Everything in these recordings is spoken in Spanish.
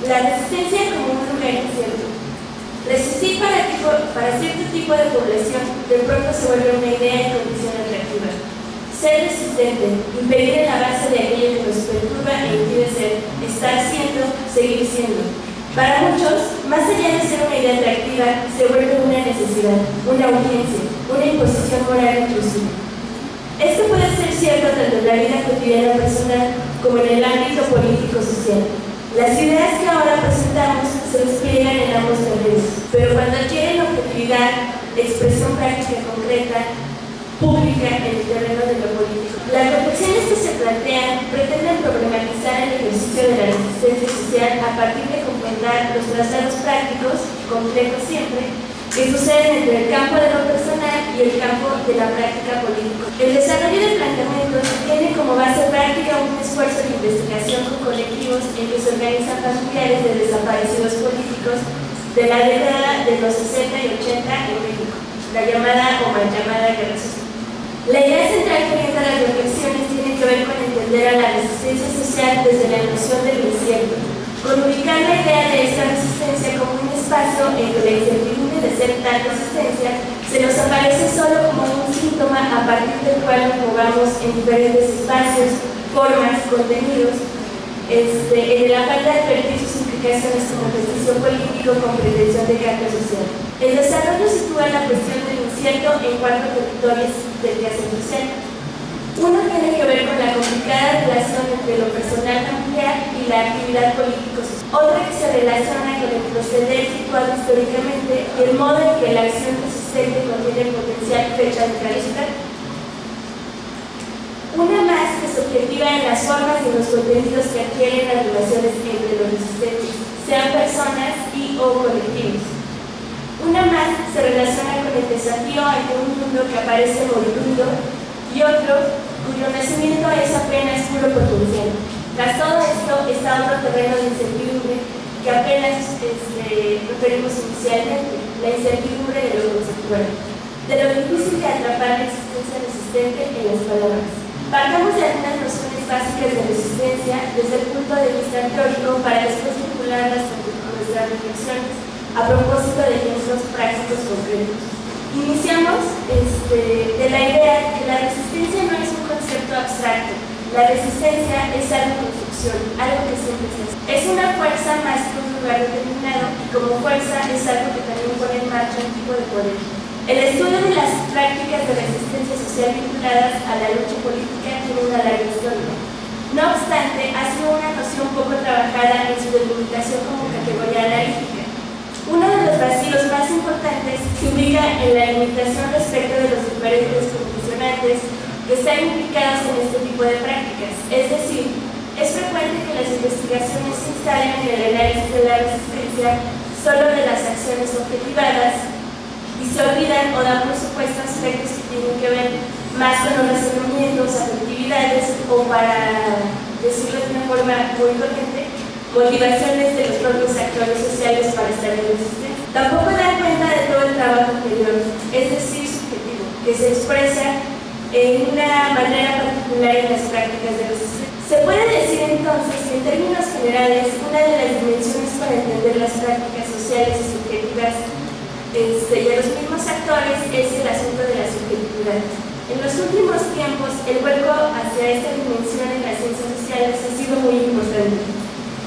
La resistencia como un lugar incierto. Resistir para cierto tipo de población de pronto se vuelve una idea y condición atractiva. Ser resistente, impedir el avance de aquello que nos perturba e impide ser, estar siendo, seguir siendo. Para muchos, más allá de ser una idea atractiva, se vuelve una necesidad, una urgencia, una imposición moral intrusiva. Esto puede ser cierto tanto en la vida cotidiana personal como en el ámbito político-social. Las ideas que ahora presentamos se despliegan en ambos terrenos, pero cuando adquieren objetividad, expresión práctica concreta, pública en el terreno de lo político. Las reflexiones que se plantean pretenden problematizar el ejercicio de la resistencia social a partir de comprender los traslados prácticos, complejos siempre, que suceden entre el campo de lo personal y el campo de la práctica política. El desarrollo de planteamientos tiene como base práctica un esfuerzo de investigación con colectivos en que se organizan familiares de desaparecidos políticos de la década de los 60 y 80 en México, la llamada o mal llamada guerra social. La idea central que orienta las reflexiones tiene que ver con entender a la resistencia social desde la noción del incierto, con ubicar la idea de esta resistencia como un espacio en que la incertidumbre de ser tal resistencia se nos aparece solo como un síntoma a partir del cual nos movamos en diferentes espacios, formas, contenidos, en la falta de advertir sus implicaciones como ejercicio político con pretensión de cambio social. El desarrollo sitúa la cuestión del incierto en 4 territorios del quehacer social. Uno tiene que ver con la complicada relación entre lo personal familiar y la actividad político-social. Otra que se relaciona con el proceder situado históricamente y el modo en que la acción resistente contiene potencial fecha de caducidad. Una más que se objetiva en las formas y en los contenidos que adquieren las relaciones entre los resistentes, sean personas y o colectivos. Una más se relaciona con el desafío ante un mundo que aparece moribundo y otro cuyo nacimiento es apenas puro potencial. Tras todo esto está otro terreno de incertidumbre que apenas referimos inicialmente, la incertidumbre de lo conceptual, de lo difícil de atrapar la existencia resistente en las palabras. Partamos de algunas nociones básicas de resistencia desde el punto de vista teórico para después vincularlas con nuestras reflexiones a propósito de ejemplos prácticos concretos. Iniciamos de la idea que la resistencia no es un concepto abstracto. La resistencia es algo de construcción, algo que siempre se hace. Es una fuerza más que un lugar determinado y como fuerza es algo que también pone en marcha un tipo de poder. El estudio de las prácticas de resistencia social vinculadas a la lucha política tiene una larga historia. No obstante, ha sido una noción poco trabajada en su delimitación como categoría analítica. Uno de los vacíos más importantes se ubica en la limitación respecto de los diferentes condicionantes que están implicados en este tipo de prácticas. Es decir, es frecuente que las investigaciones se instalen en el análisis de la resistencia solo de las acciones objetivadas y se olvidan o dan por supuesto aspectos que tienen que ver más con los razonamientos, afectividades o, para decirlo de una forma muy corriente, motivaciones de los propios actores sociales para estar en resistencia. Tampoco dan cuenta de todo el trabajo anterior, es decir, subjetivo, que se expresa en una manera particular en las prácticas de resistencia. Se puede decir entonces que en términos generales una de las dimensiones para entender las prácticas sociales y subjetivas y a los mismos actores es el asunto de la subjetividad. En los últimos tiempos el vuelco hacia esta dimensión en las ciencias sociales ha sido muy importante.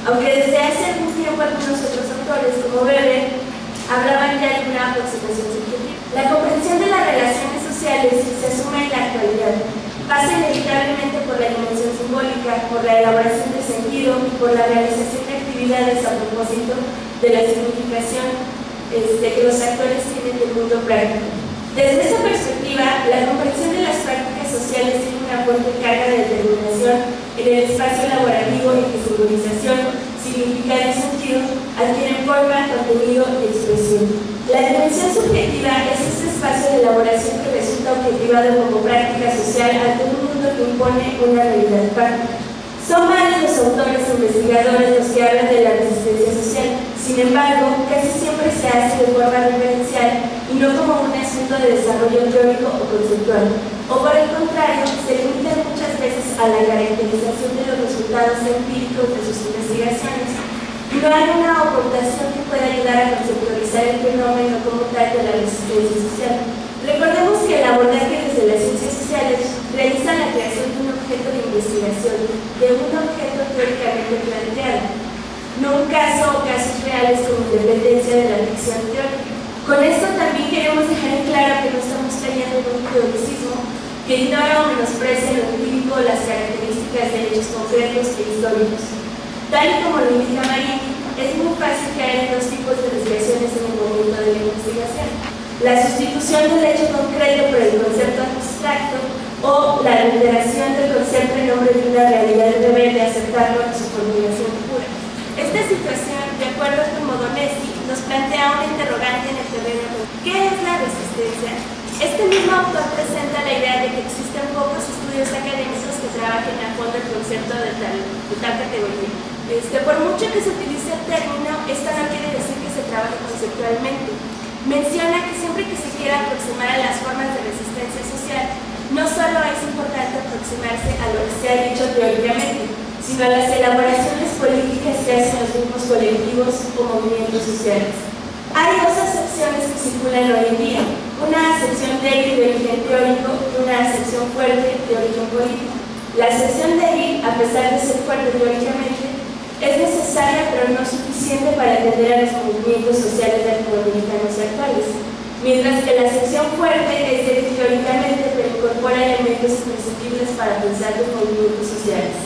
Aunque desde hace algún tiempo algunos otros autores, como Weber, hablaban ya de una aproximación subjetiva. La comprensión de las relaciones sociales se asume en la actualidad. Pasa inevitablemente por la dimensión simbólica, por la elaboración de sentido y por la realización de actividades a propósito de la significación que los actores tienen del mundo práctico. Desde esta perspectiva, la comprensión de las prácticas sociales tiene una fuerte carga de determinación en el espacio laborativo en que simbolización, significado y sentido adquieren forma, contenido y expresión. La dimensión subjetiva es este espacio de elaboración que resulta objetivado como práctica social ante un mundo que impone una realidad práctica. Son varios los autores e investigadores los que hablan de la resistencia social. Sin embargo, casi siempre se hace de forma referencial y no como un asunto de desarrollo teórico o conceptual. O por el contrario, se limitan muchas veces a la caracterización de los resultados empíricos de sus investigaciones y y no hay una aportación que pueda ayudar a conceptualizar el fenómeno como tal de la resistencia social. Recordemos que el abordaje desde las ciencias sociales realiza la creación de un objeto de investigación, de un objeto teóricamente planteado, no un caso o casos reales como independencia de la ficción teórica. Con esto también queremos dejar en claro que no estamos cayendo en un teoricismo que ignora o menosprecia en lo empírico las características de hechos concretos e históricos. Tal y como lo indica Marini, es muy fácil caer en dos tipos de desviaciones en el momento de la investigación: la sustitución del hecho concreto por el concepto abstracto o la alteración del concepto en nombre de una realidad rebelde de aceptarlo en su formulación pura. Esta situación, de acuerdo con Modonesi, nos plantea una interrogante en el terreno de ¿qué es la resistencia? Este mismo autor presenta la idea de que existen pocos estudios académicos que trabajen a fondo el concepto de tal categoría. Por mucho que se utilice el término, esto no quiere decir que se trabaje conceptualmente. Menciona que siempre que se quiera aproximar a las formas de resistencia social, no solo es importante aproximarse a lo que se ha dicho teóricamente, sino a las elaboraciones políticas que hacen los grupos colectivos o movimientos sociales. Hay dos acepciones que circulan hoy en día: una acepción débil de origen teórico y una acepción fuerte de origen político. La acepción débil, a pesar de ser fuerte teóricamente, es necesaria pero no suficiente para entender a los movimientos sociales latinoamericanos actuales, mientras que la acepción fuerte es débil teóricamente pero incorpora elementos imprescindibles para pensar los movimientos sociales.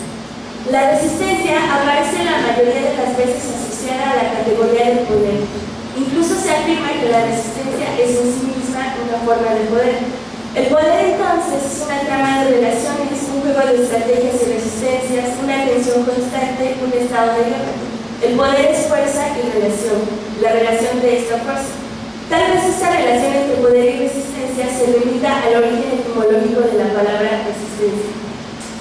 La resistencia aparece la mayoría de las veces asociada a la categoría del poder. Incluso se afirma que la resistencia es en sí misma una forma de poder. El poder entonces es una trama de relaciones, un juego de estrategias y resistencias, una tensión constante, un estado de guerra. El poder es fuerza y relación, la relación de esta fuerza. Tal vez esta relación entre poder y resistencia se remita al origen etimológico de la palabra resistencia.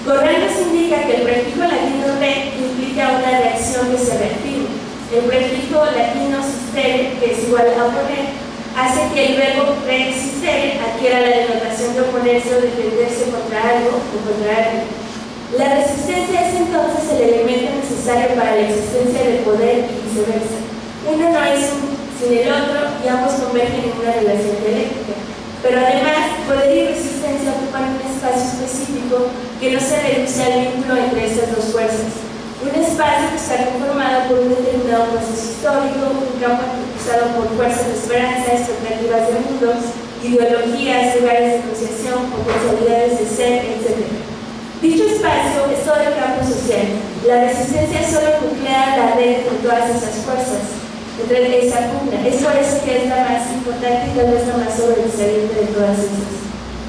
Corral nos indica que el prefijo latino re implica una reacción que se reafirma. El prefijo latino sistere, que es igual a oponer, hace que el verbo resistere adquiera la denotación de oponerse o defenderse contra algo o contra alguien. La resistencia es entonces el elemento necesario para la existencia del poder y viceversa. Uno no es sin el otro y ambos convergen en una relación dialéctica. Pero además, poder y resistencia ocupan un espacio específico que no se reduce al vínculo entre estas dos fuerzas. Un espacio que está conformado por un determinado proceso histórico, un campo impulsado por fuerzas de esperanza, expectativas de mundos, ideologías, lugares de negociación, potencialidades de ser, etc. Dicho espacio es todo el campo social. La resistencia solo nuclea la red con todas esas fuerzas. Entre esa pugna. Es por eso que es la más importante y tal vez la más sobresaliente de todas esas.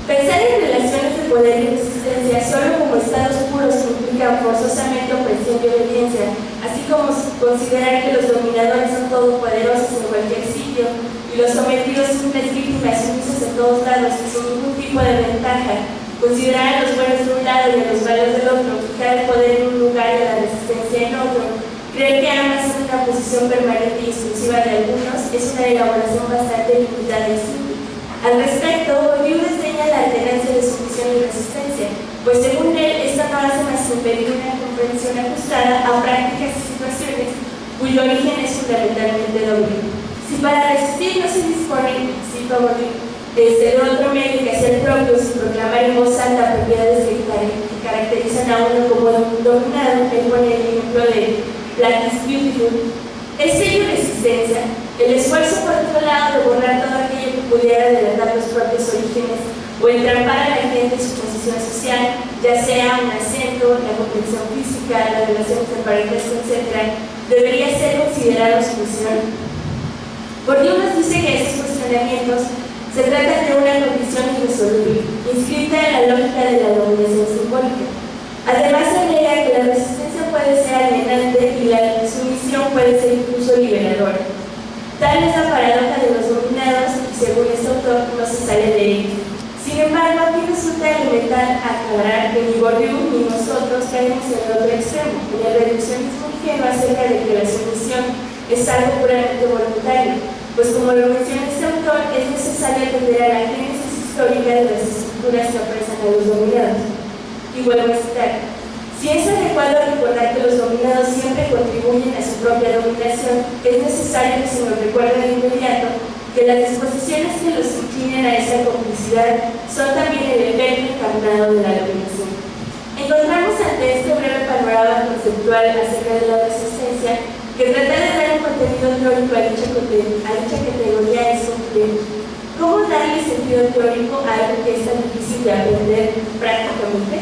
Pensar en relaciones de poder y resistencia solo como estados puros que implican forzosamente opresión y obediencia, así como considerar que los dominadores son todopoderosos en cualquier sitio y los sometidos simples víctimas sumisas en todos lados y sin ningún tipo de ventaja, considerar a los buenos de un lado y a los malos del otro, fijar el poder en un lugar y a la resistencia en otro, creer que ambas son una posición permanente y exclusiva de algunos es una elaboración bastante limitada y simple. Al respecto, Bourdieu desdeña la alternancia de sumisión y resistencia, pues según él, esta no hace más que impedir una comprensión ajustada a prácticas y situaciones cuyo origen es fundamentalmente doble. Si para resistir no se dispone, cito a Bourdieu, de otro medio que hacer propios y proclamar en voz alta propiedades que caracterizan a uno como dominado, él pone el ejemplo de Black is Beautiful, es ello resistencia, el esfuerzo por otro lado de borrar todo aquello que pudiera delatar los propios orígenes o entrampar a la gente en su posición social, ya sea un acento, la comprensión física, las relaciones de parentesco, etc., debería ser considerado sumisión. Bourdieu nos dice que estos cuestionamientos se tratan de una condición irresoluble, inscrita en la lógica de la dominación simbólica. Además, agrega que la resistencia puede ser alienante y la sumisión puede ser incluso liberadora. Tal es la paradoja de los dominados y, según este autor, no se sale de ello. Sin embargo, aquí resulta elemental aclarar que ni Bourdieu ni nosotros caemos en el otro extremo, en el reduccionismo ingenuo acerca de que la sumisión es algo puramente voluntario, pues como lo menciona este autor, es necesario atender a la génesis histórica de las estructuras que opresan a los dominados. Y vuelvo a citar: si es adecuado recordar que los dominados siempre contribuyen a su propia de dominación, es necesario que se nos recuerde de inmediato que las disposiciones que los inclinen a esa complicidad son también el efecto encarnado de la dominación. Encontramos ante este breve panorama conceptual acerca de la resistencia que tratar de dar un contenido teórico a dicha categoría es complejo. ¿Cómo darle sentido teórico a algo que es tan difícil de aprender prácticamente?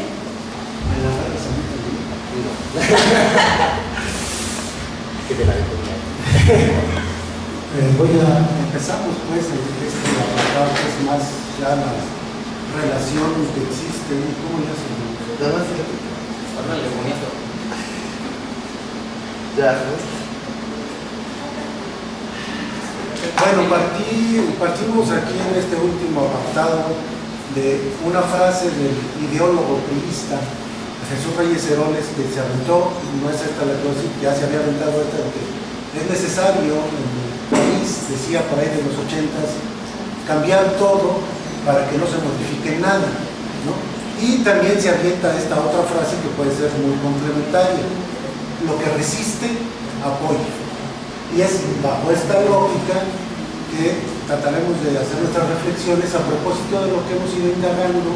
Voy a empezamos pues este apartado que es más ya las relaciones que existen y cómo ya se Háblale bonito. Ya, Bueno, partimos aquí en este último apartado de una frase del ideólogo priista Jesús Reyes Heroles, que se aventó, no es esta la cosa, ya se había aventado esta, que es necesario en el país, decía por ahí de los 80s, cambiar todo para que no se modifique nada, ¿no? Y también se avienta esta otra frase que puede ser muy complementaria: lo que resiste, apoya. Y es bajo esta lógica que trataremos de hacer nuestras reflexiones a propósito de lo que hemos ido indagando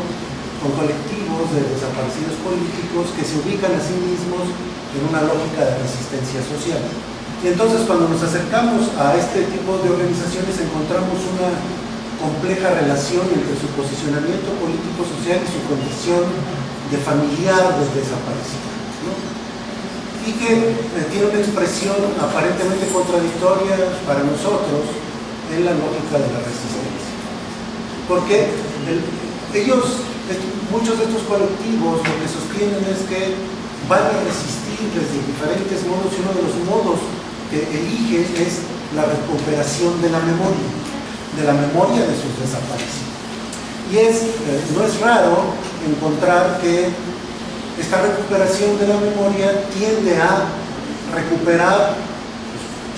con colectivos de desaparecidos políticos que se ubican a sí mismos en una lógica de resistencia social. Y entonces, cuando nos acercamos a este tipo de organizaciones, encontramos una compleja relación entre su posicionamiento político-social y su condición de familiar del desaparecido, ¿no? Y que tiene una expresión aparentemente contradictoria para nosotros en la lógica de la resistencia. Porque muchos de estos colectivos lo que sostienen es que van a resistir desde diferentes modos, y uno de los modos que eligen es la recuperación de la memoria de sus desaparecidos. Y no es raro encontrar que esta recuperación de la memoria tiende a recuperar,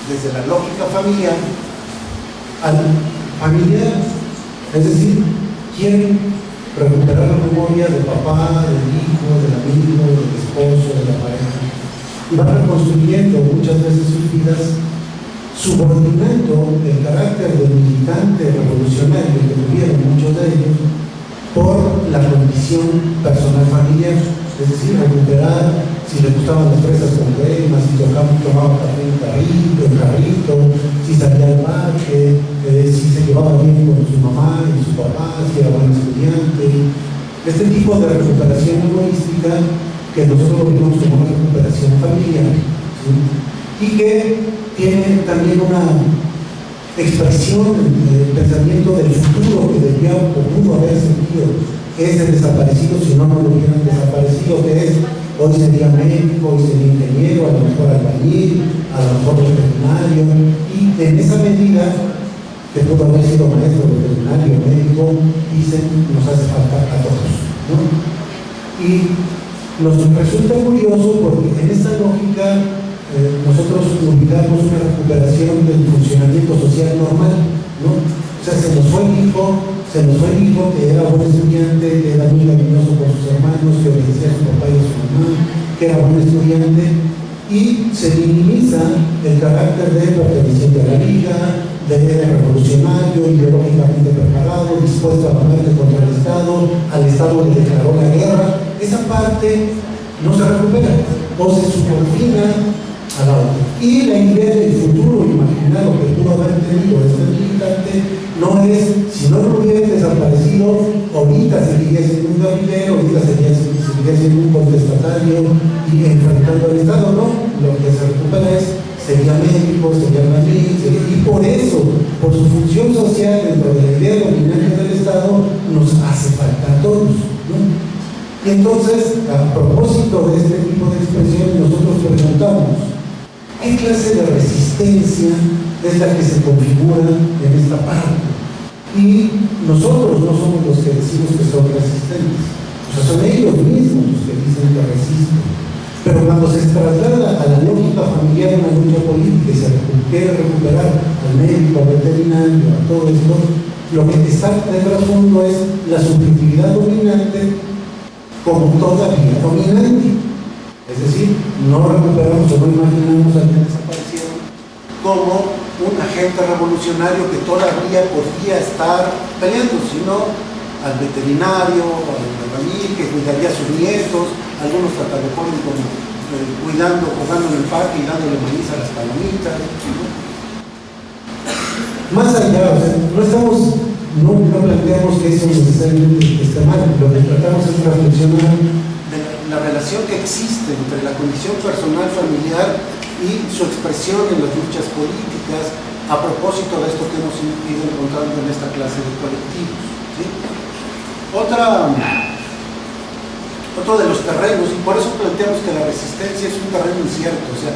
desde la lógica familiar, al familiar, es decir, quieren recuperar la memoria del papá, del hijo, del amigo, del esposo, de la pareja, y van reconstruyendo muchas veces sus vidas, subordinando el carácter de militante revolucionario que tuvieron muchos de ellos por la condición personal familiar. Es decir, recuperar si le gustaban las fresas con crema, si tomaba café en carrito, si salía al parque, si se llevaba bien con su mamá y su papá, si era buen estudiante. Este tipo de recuperación egoística que nosotros vimos como una recuperación familiar, ¿sí? Y que tiene también una expresión del pensamiento del futuro que debía o pudo haber sentido ese desaparecido, si no lo hubieran desaparecido, que es: hoy sería médico, hoy sería ingeniero, a lo mejor albañil, a lo mejor veterinario, y en esa medida que pudo haber sido maestro, veterinario, médico, nos hace falta a todos, ¿no? Y nos resulta curioso porque en esta lógica nosotros ubicamos una recuperación del funcionamiento social normal, ¿no? O sea, se nos fue el hijo que era buen estudiante, que era muy cariñoso con sus hermanos, que obedecía a su papá y a su mamá, que era buen estudiante, y se minimiza el carácter de perteneciente a la liga, de revolucionario, ideológicamente preparado, dispuesto a ponerle contra el Estado le declaró la guerra. Esa parte no se recupera o se subordina a la otra. Y la idea del futuro imaginado que pudo haber tenido este militante no es: si no lo hubiera desaparecido, ahorita seguiría siendo un guerrillero, ahorita seguiría siendo un contestatario y enfrentando al Estado. No, lo que se recupera es: sería médico, sería albañil, y por eso, por su función social dentro de la idea dominante del Estado, nos hace falta a todos, ¿no? Y entonces, a propósito de este tipo de expresiones, nosotros preguntamos: ¿qué clase de resistencia es la que se configura en esta parte? Y nosotros no somos los que decimos que son resistentes, o sea, son ellos mismos los que dicen que resisten. Pero cuando se traslada a la lógica familiar, una lucha política, y se quiere recuperar al médico, al veterinario, a todo esto, lo que está de trasfondo es la subjetividad dominante como todavía dominante. Es decir, no recuperamos o no imaginamos al que desapareció, como un agente revolucionario que todavía podría estar peleando, sino al veterinario, al albañil que cuidaría a sus nietos, algunos hasta lo ponen como cuidando, jugando en el parque y dándole maíz a las palomitas, ¿no? Más allá, o sea, no planteamos que eso necesariamente esté mal, lo que tratamos es reflexionar de la relación que existe entre la condición personal familiar y su expresión en las luchas políticas a propósito de esto que hemos ido encontrando en esta clase de colectivos, ¿sí? Otro de los terrenos, y por eso planteamos que la resistencia es un terreno incierto, o sea,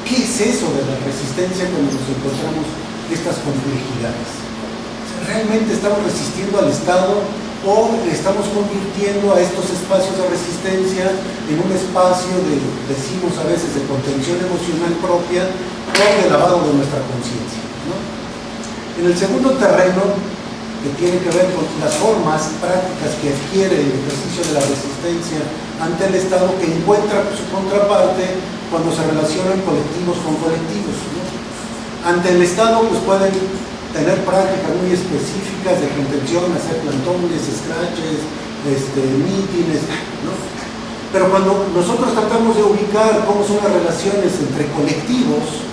¿qué es eso de la resistencia cuando nos encontramos estas complejidades? O sea, ¿realmente estamos resistiendo al Estado o estamos convirtiendo a estos espacios de resistencia en un espacio de, decimos a veces, de contención emocional propia o de lavado de nuestra conciencia, ¿no? En el segundo terreno, que tiene que ver con las formas prácticas que adquiere el ejercicio de la resistencia ante el Estado, que encuentra su contraparte cuando se relacionan colectivos con colectivos, ¿no? Ante el Estado pues pueden tener prácticas muy específicas de contención, hacer plantones, scratches, mítines, ¿no? Pero cuando nosotros tratamos de ubicar cómo son las relaciones entre colectivos,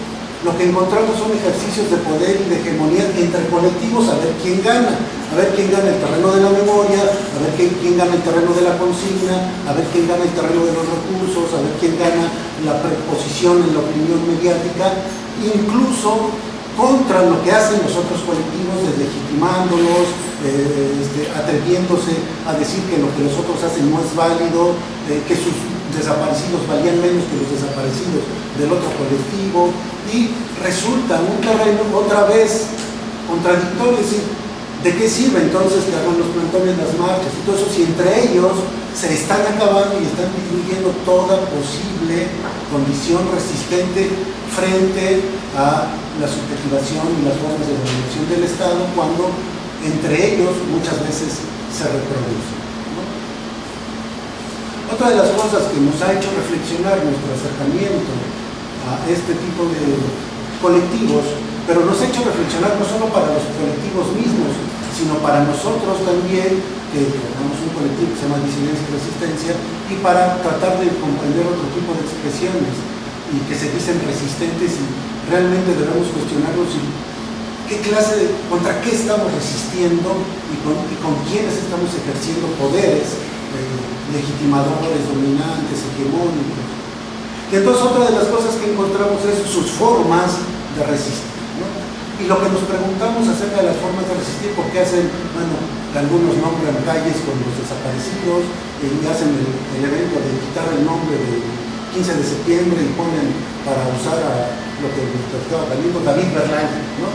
lo que encontramos son ejercicios de poder y de hegemonía entre colectivos, a ver quién gana el terreno de la memoria, a ver quién gana el terreno de la consigna, a ver quién gana el terreno de los recursos, a ver quién gana la preposición en la opinión mediática, incluso contra lo que hacen los otros colectivos, deslegitimándolos, atreviéndose a decir que lo que los otros hacen no es válido, que sus desaparecidos valían menos que los desaparecidos del otro colectivo, y resulta un terreno otra vez contradictorio. Es decir, ¿de qué sirve entonces que hagan los plantones, las marchas y todo eso si entre ellos se están acabando y están disminuyendo toda posible condición resistente frente a la subjetivación y las formas de dominación del Estado, cuando entre ellos muchas veces se reproducen, ¿no? Otra de las cosas que nos ha hecho reflexionar nuestro acercamiento a este tipo de colectivos, pero nos ha hecho reflexionar no solo para los colectivos mismos, sino para nosotros también, que tenemos un colectivo que se llama Disidencia y Resistencia, y para tratar de comprender otro tipo de expresiones y que se dicen resistentes, y realmente debemos cuestionarnos contra qué estamos resistiendo y con quiénes estamos ejerciendo poderes legitimadores, dominantes, hegemónicos. Y entonces otra de las cosas que encontramos es sus formas de resistir, ¿no? Y lo que nos preguntamos acerca de las formas de resistir, ¿por qué hacen? Bueno, algunos nombran calles con los desaparecidos y hacen el evento de quitar el nombre del 15 de septiembre y ponen para usar a lo que estaba saliendo David Berlanga, ¿no?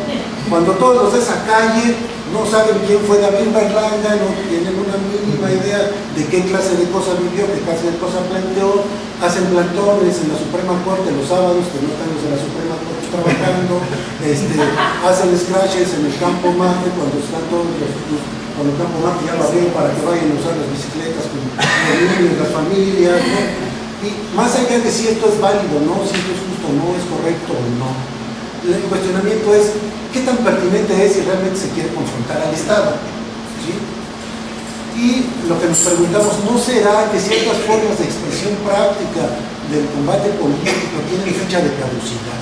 Cuando todos los de esa calle no saben quién fue David Berlanga, no tienen una mínima idea de qué clase de cosa vivió, qué clase de cosa planteó, hacen plantones en la Suprema Corte los sábados, que no están los de la Suprema Corte trabajando, hacen scratches en el Campo Marte cuando están todos cuando el Campo Marte ya lo abrieron para que vayan a usar las bicicletas con los niños, las familias, ¿no? Y más allá de si esto es válido o no, si esto es justo o no, es correcto o no, el cuestionamiento es qué tan pertinente es si realmente se quiere confrontar al Estado, ¿sí? Y lo que nos preguntamos, ¿no será que ciertas formas de expresión práctica del combate político tienen fecha de caducidad?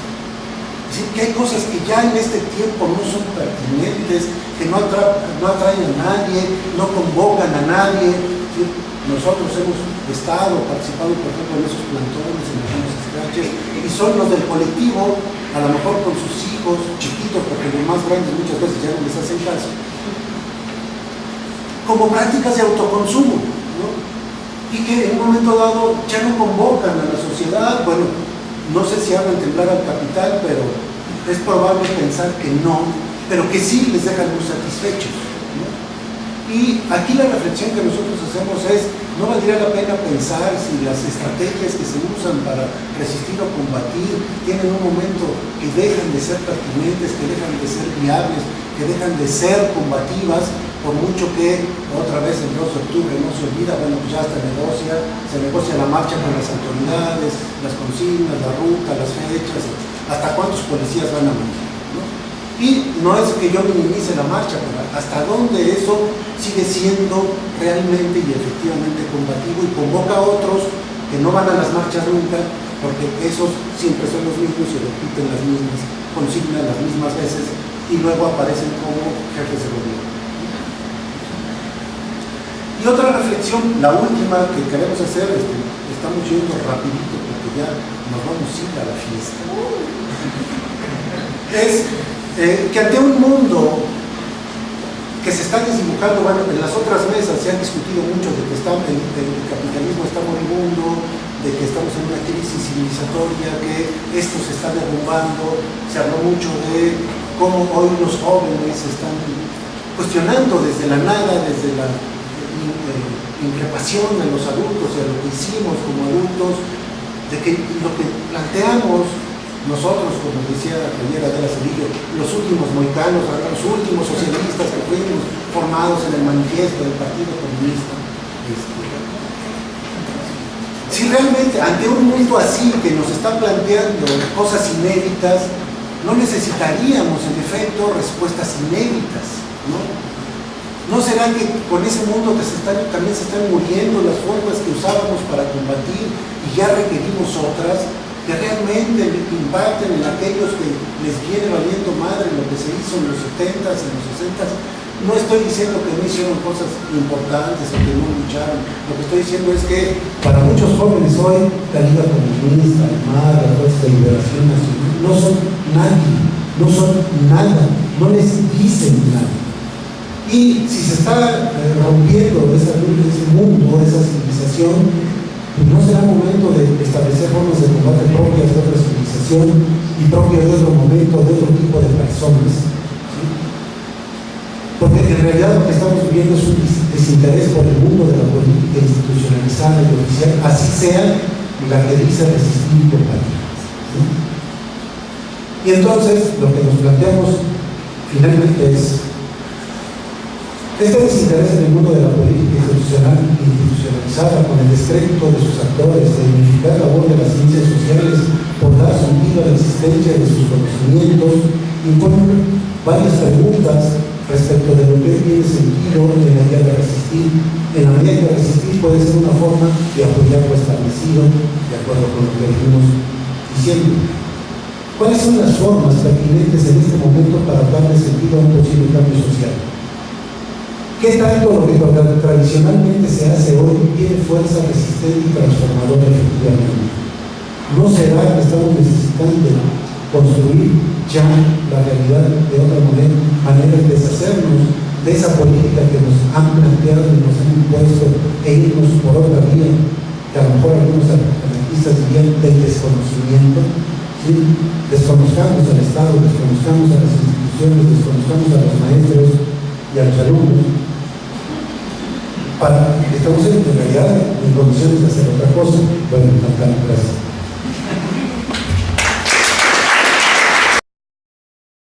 Es decir, que hay cosas que ya en este tiempo no son pertinentes, que no atraen a nadie, no convocan a nadie, ¿sí? Nosotros hemos participado, por ejemplo, en esos plantones, en los scratches, y son los del colectivo, a lo mejor con sus hijos chiquitos, porque los más grandes muchas veces ya no les hacen caso, como prácticas de autoconsumo, ¿no? Y que en un momento dado ya no convocan a la sociedad. Bueno, no sé si hagan temblar al capital, pero es probable pensar que no, pero que sí les dejan muy satisfechos, ¿no? Y aquí la reflexión que nosotros hacemos es, ¿no valdría la pena pensar si las estrategias que se usan para resistir o combatir tienen un momento que dejan de ser pertinentes, que dejan de ser viables, que dejan de ser combativas, por mucho que otra vez el 2 de octubre no se olvida, bueno, pues ya se negocia la marcha con las autoridades, las consignas, la ruta, las fechas, hasta cuántos policías van a marchar, ¿no? Y no es que yo minimice la marcha, pero hasta dónde eso sigue siendo realmente y efectivamente combativo y convoca a otros que no van a las marchas nunca, porque esos siempre son los mismos y repiten las mismas consignas las mismas veces y luego aparecen como jefes de gobierno. Y otra reflexión, la última que queremos hacer, estamos yendo rapidito porque ya nos vamos a ir a la fiesta, es que ante un mundo que se está desdibujando, bueno, en las otras mesas se han discutido mucho de que el capitalismo está moribundo, de que estamos en una crisis civilizatoria, que esto se está derrumbando, se habló mucho de cómo hoy los jóvenes están cuestionando desde la nada, desde la increpación a los adultos y a lo que hicimos como adultos, de que lo que planteamos nosotros, como decía ayer Adela Cedillo, los últimos mohicanos, los últimos socialistas que fuimos formados en el manifiesto del Partido Comunista, si realmente ante un mundo así que nos está planteando cosas inéditas, no necesitaríamos en efecto respuestas inéditas, ¿no? ¿No será que con ese mundo que también se están muriendo las formas que usábamos para combatir y ya requerimos otras que realmente impacten en aquellos que les viene valiendo madre lo que se hizo en los 70s, en los 60s? No estoy diciendo que no hicieron cosas importantes o que no lucharon. Lo que estoy diciendo es que para muchos jóvenes hoy, la Liga Comunista, el MAR, la Fuerza de Liberación Nacional, no son nadie, no son nada, no les dicen nada. Y si se está rompiendo ese mundo, esa civilización, pues no será momento de establecer formas de combate propias de otra civilización y propio de otro momento, de otro tipo de personas, ¿sí? Porque en realidad lo que estamos viviendo es un desinterés por el mundo de la política institucionalizada y oficial, así sea la que dice resistir y combatir, ¿sí? Y entonces lo que nos planteamos finalmente es este desinterés en el mundo de la política institucionalizada, con el descrédito de sus actores, de dignificar la labor de las ciencias sociales por dar sentido a la existencia de sus conocimientos, impone varias preguntas respecto de lo que tiene sentido en la medida de resistir. En la medida de resistir puede ser una forma de apoyar lo establecido, de acuerdo con lo que venimos diciendo. ¿Cuáles son las formas pertinentes en este momento para darle sentido a un posible cambio social? ¿Qué tanto lo que tradicionalmente se hace hoy tiene fuerza resistente y transformadora efectivamente? ¿No será que estamos necesitando construir ya la realidad de otra manera de deshacernos de esa política que nos han planteado y nos han impuesto e irnos por otra vía, que a lo mejor algunos analistas dirían del desconocimiento? ¿Sí? Desconozcamos al Estado, desconozcamos a las instituciones, desconozcamos a los maestros y a los alumnos. Estamos en realidad en condiciones de hacer otra cosa. Bueno, gracias.